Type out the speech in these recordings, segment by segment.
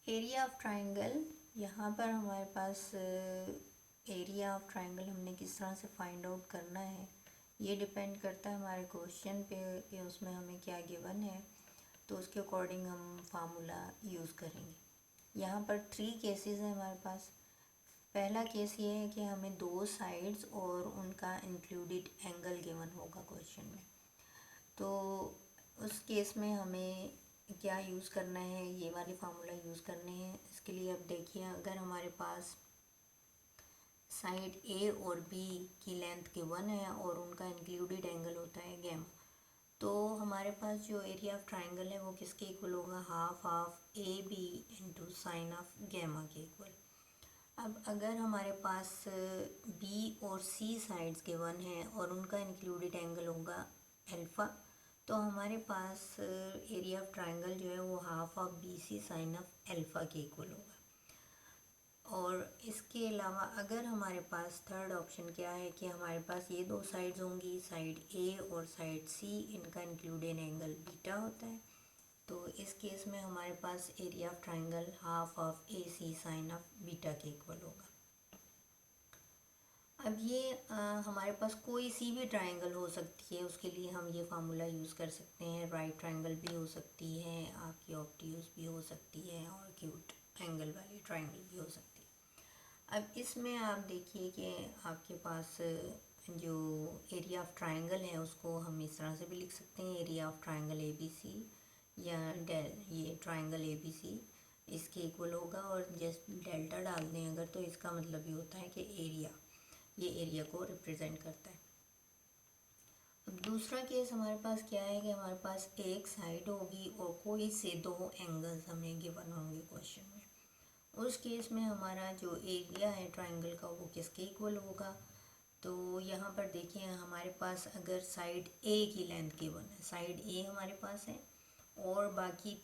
Area of triangle. यहाँ पर हमारे पास एरिया ऑफ ट्राइंगल हमने किस तरह से फाइंड आउट करना है ये डिपेंड करता है हमारे क्वेश्चन पे कि उसमें हमें क्या गिवन है, तो उसके अकॉर्डिंग हम फार्मूला यूज़ करेंगे। यहाँ पर 3 केसेस हैं हमारे पास। पहला केस ये है कि हमें 2 साइड्स और उनका इंक्लूडेड एंगल गिवन होगा क्वेश्चन में। तो उस केस में हमें क्या यूज़ करना है, ये वाले फार्मूला यूज़ करने हैं। इसके लिए अब देखिए, अगर हमारे पास साइड ए और बी की लेंथ गिवन है और उनका इंक्लूडेड एंगल होता है गैमा, तो हमारे पास जो एरिया ऑफ ट्राइंगल है वो किसके इक्वल होगा, half of A B into sine of gamma के इक्वल। अब अगर हमारे पास बी और सी साइड्स गिवन है और उनका इंक्लूडेड एंगल होगा अल्फ़ा, तो हमारे पास एरिया ऑफ ट्राइंगल जो है वो half of B C sine of alpha के इक्वल होगा। और इसके अलावा अगर हमारे पास थर्ड ऑप्शन क्या है कि हमारे पास ये 2 साइड्स होंगी, साइड ए और साइड सी, इनका इंक्लूडेड एंगल बीटा होता है, तो इस केस में हमारे पास area of triangle half of A C sine of beta के इक्वल होगा। अब ये हमारे पास कोई सी भी ट्राइंगल हो सकती है, उसके लिए हम ये फार्मूला यूज़ कर सकते हैं। राइट ट्राइंगल भी हो सकती है, आपकी ऑब्ट्यूज भी हो सकती है, और एक्यूट एंगल वाली ट्राइंगल भी हो सकती है। अब इसमें आप देखिए कि आपके पास जो एरिया ऑफ ट्राइंगल है उसको हम इस तरह से भी लिख सकते हैं, area of triangle A B C, या ये ट्राइंगल ए बी सी इसके इक्वल होगा, और जस्ट डेल्टा डाल दें अगर, तो इसका मतलब ये होता है कि ये एरिया को रिप्रेजेंट करता है। अब दूसरा केस हमारे पास क्या है कि हमारे पास एक साइड होगी और कोई से 2 एंगल्स हमें गिवन होंगे क्वेश्चन में। उस केस में हमारा जो एरिया है ट्राइंगल का वो किसके इक्वल होगा, तो यहाँ पर देखिए हमारे पास अगर साइड ए की लेंथ गिवन है, साइड ए हमारे पास है और बाकी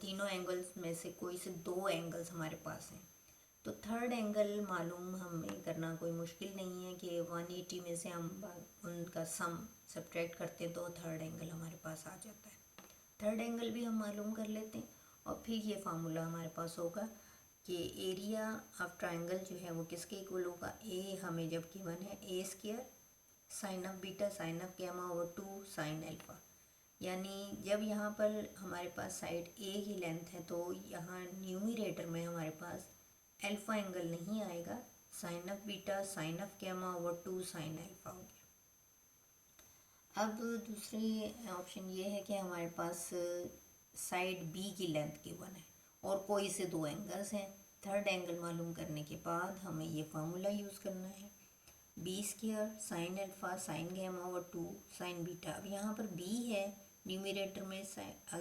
तीनों एंगल्स में से कोई से 2 एंगल्स हमारे पास हैं, तो थर्ड एंगल मालूम हमें करना कोई मुश्किल नहीं है कि 180 में से हम उनका सम सब्ट्रैक्ट करते हैं तो थर्ड एंगल हमारे पास आ जाता है। थर्ड एंगल भी हम मालूम कर लेते हैं और फिर ये फार्मूला हमारे पास होगा कि एरिया ऑफ ट्राइंगल जो है वो किसके इक्वल होगा, ए हमें जब गिवन है A square sine of beta sine of gamma over 2 sine alpha. यानी जब यहाँ पर हमारे पास साइड ए की लेंथ है तो यहाँ न्यूमरेटर में हमारे पास अल्फ़ा एंगल नहीं आएगा, sine of beta sine of gamma over 2 sine alpha हो गया। अब दूसरी ऑप्शन ये है कि हमारे पास साइड बी की लेंथ गिवन है और कोई से 2 एंगल्स हैं। थर्ड एंगल मालूम करने के बाद हमें ये फार्मूला यूज़ करना है, B square sine alpha sine gamma over 2 sine beta. अब यहाँ पर बी है न्यूमरेटर में,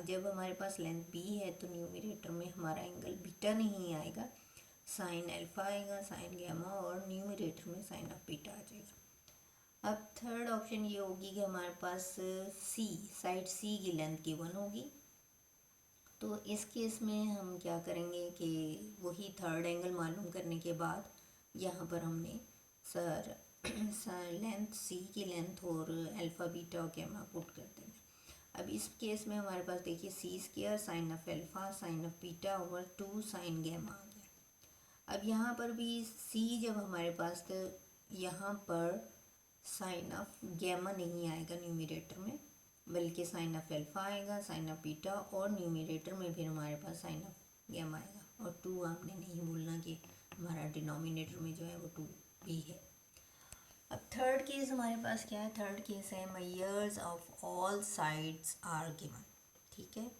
जब हमारे पास लेंथ बी है तो न्यूमरेटर में हमारा एंगल बीटा नहीं आएगा, साइन अल्फ़ा आएगा साइन गैमा, और न्यूमरेटर में साइन ऑफ बीटा आ जाएगा। अब थर्ड ऑप्शन ये होगी कि हमारे पास सी साइड सी की लेंथ गिवन होगी, तो इस केस में हम क्या करेंगे कि वही थर्ड एंगल मालूम करने के बाद यहाँ पर हमने सर लेंथ सी की लेंथ और अल्फ़ा बीटा और गैमा पुट कर देना। अब इस केस में हमारे पास देखिए C square sine of alpha sine of beta over 2 sine gamma आ गया। अब यहाँ पर भी सी जब हमारे पास, तो यहाँ पर साइन ऑफ गैमा नहीं आएगा न्यूमरेटर में, बल्कि साइन ऑफ अल्फ़ा आएगा साइन ऑफ बीटा, और न्यूमरेटर में फिर हमारे पास साइन ऑफ गैमा आएगा, और 2 आपने नहीं भूलना कि हमारा डिनोमिनेटर में जो है वो 2 भी है। अब थर्ड केस हमारे पास क्या है, थर्ड केस है measures of all sides are given. ठीक है,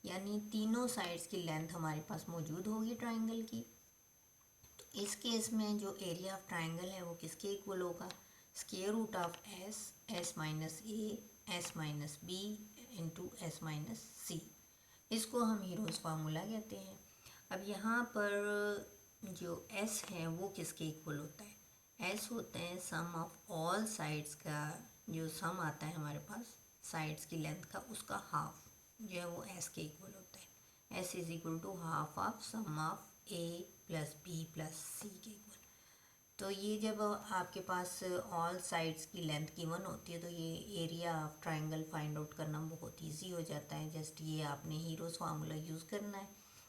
यानी तीनों साइड्स की लेंथ हमारे पास मौजूद होगी ट्राइंगल की। तो इस केस में जो एरिया ऑफ ट्राइंगल है वो किसके इक्वल होगा, square root of S minus A S minus B into S minus C. इसको हम हीरोज फार्मूला कहते हैं। अब यहाँ पर जो एस है वो किसके इक्वल होता है, एस होते हैं सम ऑफ ऑल साइड्स का, जो सम आता है हमारे पास साइड्स की लेंथ का, उसका हाफ जो है वो एस के इक्वल होता है। S is equal to half of sum of A plus B plus C के इक्वल। तो ये जब आपके पास ऑल साइड्स की लेंथ गिवन होती है तो ये area of triangle find out करना बहुत इजी हो जाता है। जस्ट ये आपने हीरोज फार्मूला यूज़ करना है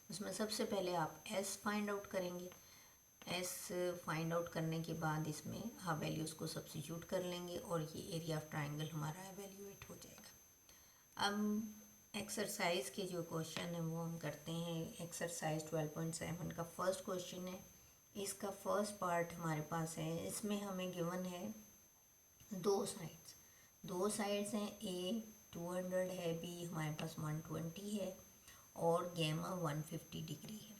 उसमें सबसे पहले आप एस फाइंड आउट करेंगे। एस फाइंड आउट करने के बाद इसमें आप वैल्यूज़ को सब्स्टिट्यूट कर लेंगे और ये एरिया ऑफ ट्राइंगल हमारा एवेल्यूएट हो जाएगा। अब एक्सरसाइज के जो क्वेश्चन है वो हम करते हैं। एक्सरसाइज 12.7 का फर्स्ट क्वेश्चन है। इसका फर्स्ट पार्ट हमारे पास है। इसमें हमें गिवन है दो साइड्स हैं। ए 200 है, बी हमारे पास 120 है और गैमा 150 डिग्री है।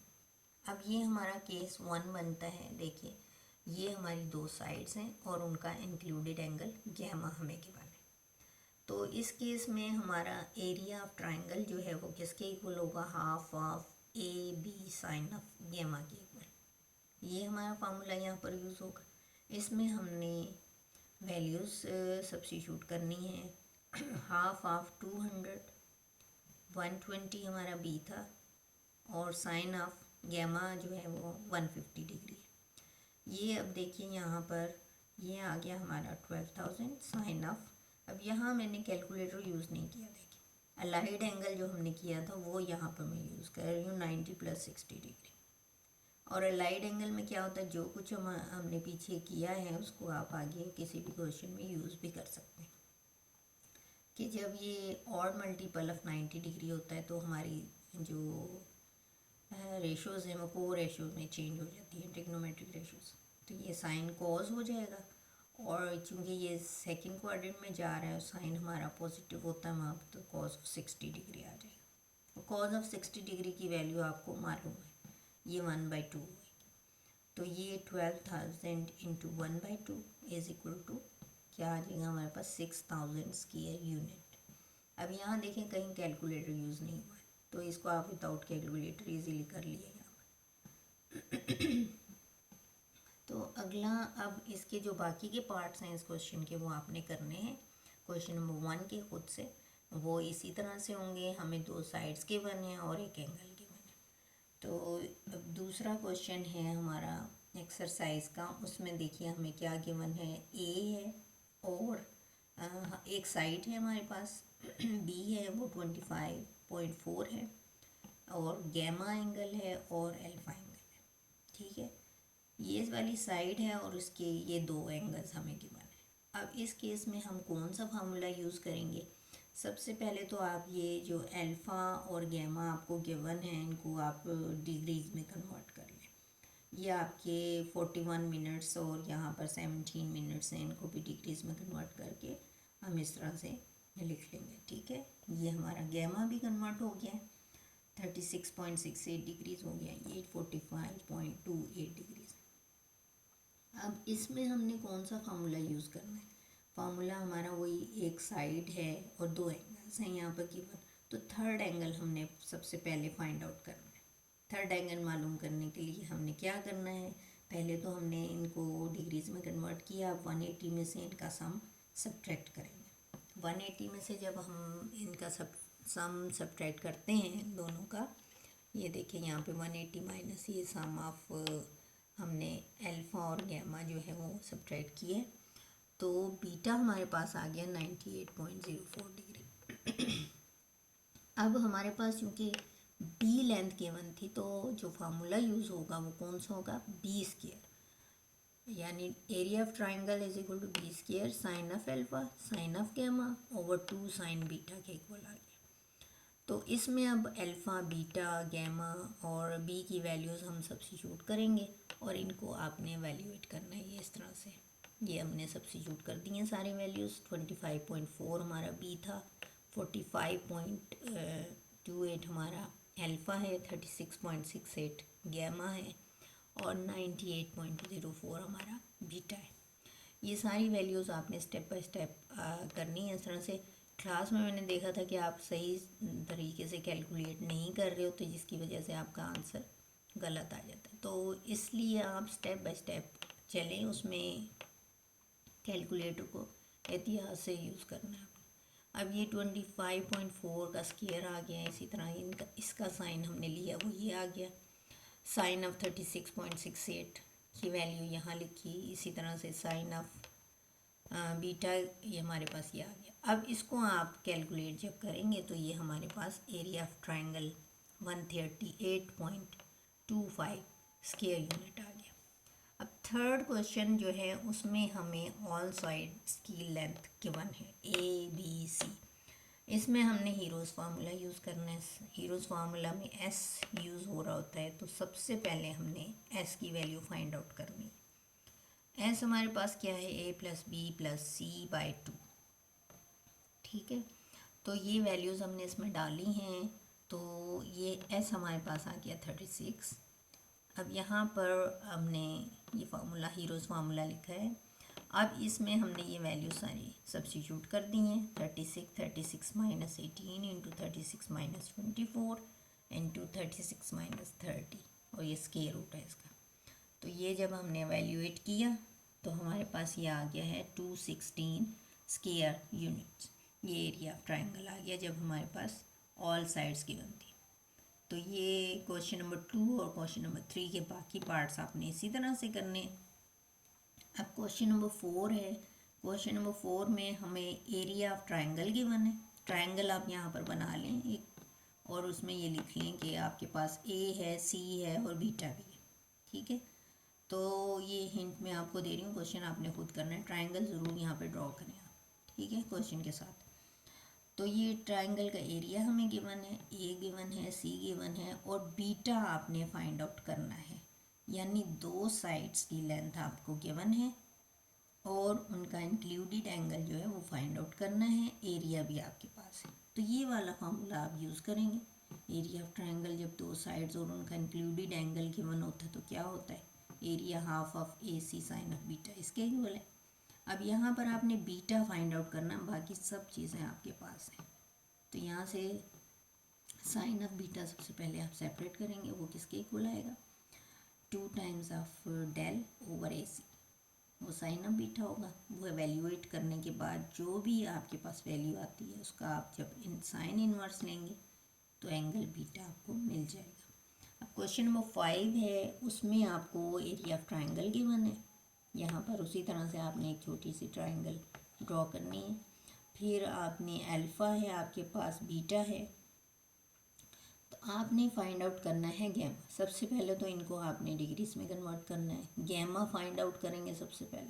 अब ये हमारा केस 1 बनता है। देखिए ये हमारी दो साइड्स हैं और उनका इंक्लूडेड एंगल गैमा हमें गिवन है। तो इस केस में हमारा एरिया ऑफ ट्राइंगल जो है वो किसके इक्वल होगा? Half of A B sine of gamma के इक्वल। ये हमारा फार्मूला यहाँ पर यूज़ होगा। इसमें हमने वैल्यूज़ सब्स्टिट्यूट करनी है। हाफ ऑफ 200, 120 हमारा बी था और साइन ऑफ गैमा जो है वो 150 डिग्री है। ये अब देखिए यहाँ पर ये आ गया हमारा 12,000 साइन ऑफ। अब यहाँ मैंने कैलकुलेटर यूज़ नहीं किया। देखिए अलाइड एंगल जो हमने किया था वो यहाँ पर मैं यूज़ कर रही हूँ 90 + 60 डिग्री। और अलाइड एंगल में क्या होता है, जो कुछ हमने पीछे किया है उसको आप आगे किसी भी क्वेश्चन में यूज़ भी कर सकते हैं। कि जब ये ऑड मल्टीपल ऑफ 90 डिग्री होता है तो हमारी जो रेशोज़ हैं वो को रेशोज़ में चेंज हो जाती है, ट्रिग्नोमेट्रिक रेशोज़। तो ये साइन कॉज हो जाएगा और चूँकि ये सेकंड क्वाड्रेंट में जा रहा है और साइन हमारा पॉजिटिव होता है वहाँ पर, तो कॉज ऑफ 60 डिग्री आ जाएगा। और कॉज ऑफ 60 डिग्री की वैल्यू आपको मालूम है, ये 1/2 होगी। तो ये 12,000 इंटू 1/2 इज इक्वल टू क्या आ जाएगा हमारे पास? 6,000 स्क्वायर यूनिट। अब यहाँ देखें कहीं कैलकुलेटर यूज़ नहीं हुआ है, तो इसको आप विदाउट कैलकुलेटर इजीली कर लिए यहाँ पर। तो अगला अब इसके जो बाकी के पार्ट्स हैं इस क्वेश्चन के वो आपने करने हैं। क्वेश्चन नंबर 1 के खुद से वो इसी तरह से होंगे। हमें दो साइड्स के वन है और एक एंगल के वन है। तो अब दूसरा क्वेश्चन है हमारा एक्सरसाइज का। उसमें देखिए हमें क्या गिवन है? ए है और एक साइड है हमारे पास, बी है वो 25.4 है और गैमा एंगल है और अल्फा एंगल है। ठीक है, ये वाली साइड है और इसके ये दो एंगल्स हमें गिवन है। अब इस केस में हम कौन सा फार्मूला यूज़ करेंगे? सबसे पहले तो आप ये जो अल्फ़ा और गैमा आपको गिवन है इनको आप डिग्रीज में कन्वर्ट कर लें। ये आपके 41 मिनट्स और यहाँ पर 17 मिनट्स हैं, इनको भी डिग्रीज में कन्वर्ट करके हम इस तरह से लिख लेंगे। ठीक है, ये हमारा गैमा भी कन्वर्ट हो गया है, 36.68 डिग्रीज हो गया, ये 45.28 डिग्रीज। अब इसमें हमने कौन सा फार्मूला यूज़ करना है? फार्मूला हमारा वही, एक साइड है और दो एंगल्स हैं यहाँ पर गिवन। तो थर्ड एंगल हमने सबसे पहले फाइंड आउट करना है। थर्ड एंगल मालूम करने के लिए हमने क्या करना है? पहले तो हमने इनको डिग्रीज में कन्वर्ट किया। 180 में से इनका सम सब्ट्रैक्ट करेंगे। 180 में से जब हम इनका सम सब्ट्रैक्ट करते हैं दोनों का, ये देखिए यहाँ पे 180 माइनस ये सम ऑफ हमने अल्फ़ा और गैमा जो है वो सब्ट्रैक्ट किए, तो बीटा हमारे पास आ गया 98.04 डिग्री। अब हमारे पास क्योंकि बी लेंथ गिवन थी तो जो फार्मूला यूज़ होगा वो कौन सा होगा? बी स्क्वायर, यानी area of triangle is equal to B square sine of alpha sine of gamma over 2 sine beta के इक्वल आ गया। तो इसमें अब अल्फ़ा, बीटा, गैमा और बी की वैल्यूज़ हम सब्स्टिट्यूट करेंगे और इनको आपने एवेल्यूएट करना है। ये इस तरह से ये हमने सब्स्टिट्यूट कर दी हैं सारी वैल्यूज़। 25.4 हमारा बी था, 45.28 हमारा अल्फ़ा है, 36.68 गैमा है और 98.04 हमारा बीटा है। ये सारी वैल्यूज़ आपने स्टेप बाय स्टेप करनी है इस तरह से। क्लास में मैंने देखा था कि आप सही तरीके से कैलकुलेट नहीं कर रहे हो, तो जिसकी वजह से आपका आंसर गलत आ जाता है। तो इसलिए आप स्टेप बाय स्टेप चलें, उसमें कैलकुलेटर को एहतियात से यूज़ करना है। अब ये 25.4 का स्क्वायर आ गया है। इसी तरह इनका इसका साइन हमने लिया वो ये आ गया। साइन ऑफ 36.68 की वैल्यू यहाँ लिखी। इसी तरह से साइन ऑफ बीटा ये हमारे पास ये आ गया। अब इसको आप कैलकुलेट जब करेंगे तो ये हमारे पास area of triangle 138.25 square unit आ गया। अब थर्ड क्वेश्चन जो है उसमें हमें ऑल साइड्स की लेंथ गिवन है ABC। इसमें हमने हीरोज़ फार्मूला यूज़ करना है। हीरोज़ फार्मूला में S यूज़ हो रहा होता है, तो सबसे पहले हमने S की वैल्यू फाइंड आउट करनी है। S हमारे पास क्या है, A+B+C/2। ठीक है, तो ये वैल्यूज़ हमने इसमें डाली हैं, तो ये S हमारे पास आ गया 36। अब यहाँ पर हमने ये फार्मूला हीरोज़ फार्मूला लिखा है। अब इसमें हमने ये वैल्यू सारी सब्स्टिट्यूट कर दी हैं। 36 minus 18 into 36 minus 24 into 36 minus 30, और ये स्क्वायर रूट है इसका। तो ये जब हमने एवेल्यूएट किया तो हमारे पास ये आ गया है 216 स्क्वायर यूनिट्स। ये एरिया ऑफ ट्रायंगल आ गया जब हमारे पास ऑल साइड्स गिवन थी। तो ये क्वेश्चन नंबर 2 और क्वेश्चन नंबर 3 के बाकी पार्ट्स आपने इसी तरह से करने। अब क्वेश्चन नंबर 4 है। क्वेश्चन नंबर 4 में हमें एरिया ऑफ ट्रायंगल गिवन है। ट्रायंगल आप यहाँ पर बना लें एक, और उसमें ये लिख लें कि आपके पास A है, C है और बीटा भी है। ठीक है, तो ये हिंट मैं आपको दे रही हूँ, क्वेश्चन आपने खुद करना है। ट्रायंगल ज़रूर यहाँ पे ड्रॉ करें आप, ठीक है, क्वेश्चन के साथ। तो ये ट्रायंगल का एरिया हमें गिवन है, A गिवन है, C गिवन है, और बीटा आपने फाइंड आउट करना है। यानी दो साइड्स की लेंथ आपको गिवन है और उनका इंक्लूडेड एंगल जो है वो फाइंड आउट करना है। एरिया भी आपके पास है, तो ये वाला फार्मूला आप यूज़ करेंगे। एरिया ऑफ ट्रायंगल जब दो साइड्स और उनका इंक्लूडेड एंगल गिवन होता है तो क्या होता है, area half of AC sine of beta, इसके इक्वल है। अब यहाँ पर आपने बीटा फाइंड आउट करना, बाकी सब चीज़ें आपके पास हैं। तो यहाँ से साइन ऑफ बीटा सबसे पहले आप सेपरेट करेंगे, वो किसके इक्वल आएगा, 2 times of del over AC, वो साइन ऑफ बीटा होगा। वो एवेल्यूएट करने के बाद जो भी आपके पास वैल्यू आती है उसका आप जब इन साइन इनवर्स लेंगे तो एंगल बीटा आपको मिल जाएगा। अब क्वेश्चन नंबर 5 है, उसमें आपको एरिया ऑफ ट्रायंगल गिवन है। यहाँ पर उसी तरह से आपने एक छोटी सी ट्रायंगल ड्रॉ करनी है। फिर आपने अल्फ़ा है आपके पास, बीटा है, तो आपने फाइंड आउट करना है गैमा। सबसे पहले तो इनको आपने डिग्रीज में कन्वर्ट करना है। गैमा फाइंड आउट करेंगे सबसे पहले।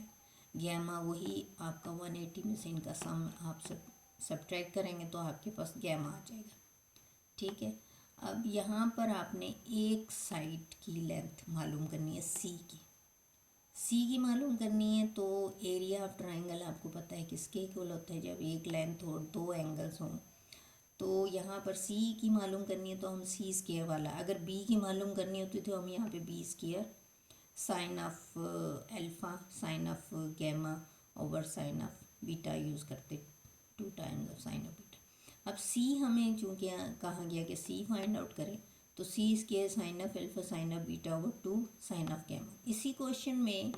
गैमा वही आपका 180 में से इनका सम आप सब्ट्रैक्ट करेंगे तो आपके पास गैमा आ जाएगा। ठीक है, अब यहाँ पर आपने एक साइड की लेंथ मालूम करनी है, सी की मालूम करनी है। तो एरिया ऑफ ट्रायंगल आपको पता है किसके इक्वल होता है, जब एक लेंथ और दो एंगल्स हों। तो यहाँ पर C की मालूम करनी है तो हम C स्क्वायर वाला, अगर B की मालूम करनी होती तो हम यहाँ पे B square sine of alpha sine of gamma over sine of beta use करते, 2 times of sine of beta. अब C हमें चूँकि कहा गया कि C फाइंड आउट करें, तो C square sine of alpha sine of beta over 2 sine of gamma. इसी क्वेश्चन में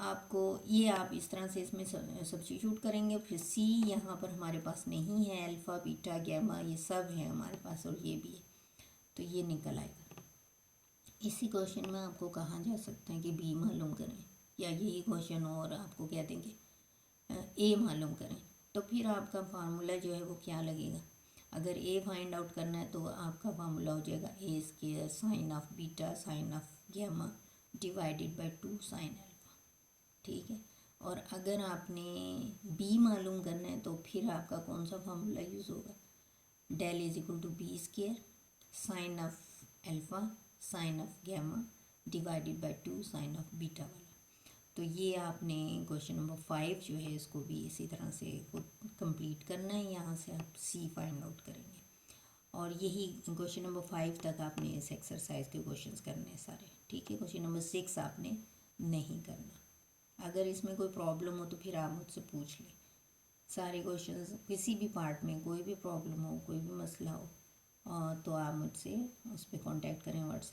आपको ये आप इस तरह से इसमें सब्स्टिट्यूट करेंगे। फिर C यहाँ पर हमारे पास नहीं है, अल्फ़ा बीटा गैमा ये सब है हमारे पास और ये भी है, तो ये निकल आएगा। इसी क्वेश्चन में आपको कहा जा सकता है कि B मालूम करें, या यही क्वेश्चन और आपको कह देंगे A मालूम करें। तो फिर आपका फार्मूला जो है वो क्या लगेगा, अगर A फाइंड आउट करना है तो आपका फार्मूला हो जाएगा A square sine of beta sine of gamma divided by 2 sine alpha. ठीक है, और अगर आपने B मालूम करना है तो फिर आपका कौन सा फार्मूला यूज़ होगा, del is equal to B square sine of alpha sine of gamma divided by 2 sine of beta वाला। तो ये आपने क्वेश्चन नंबर 5 जो है इसको भी इसी तरह से कंप्लीट करना है। यहाँ से आप C फाइंड आउट करेंगे, और यही क्वेश्चन नंबर 5 तक आपने इस एक्सरसाइज के क्वेश्चंस करने हैं सारे। ठीक है, क्वेश्चन नंबर 6 आपने नहीं करना। अगर इसमें कोई प्रॉब्लम हो तो फिर आप मुझसे पूछ लें। सारे क्वेश्चंस किसी भी पार्ट में कोई भी प्रॉब्लम हो, कोई भी मसला हो, तो आप मुझसे उस पर कॉन्टैक्ट करें व्हाट्सएप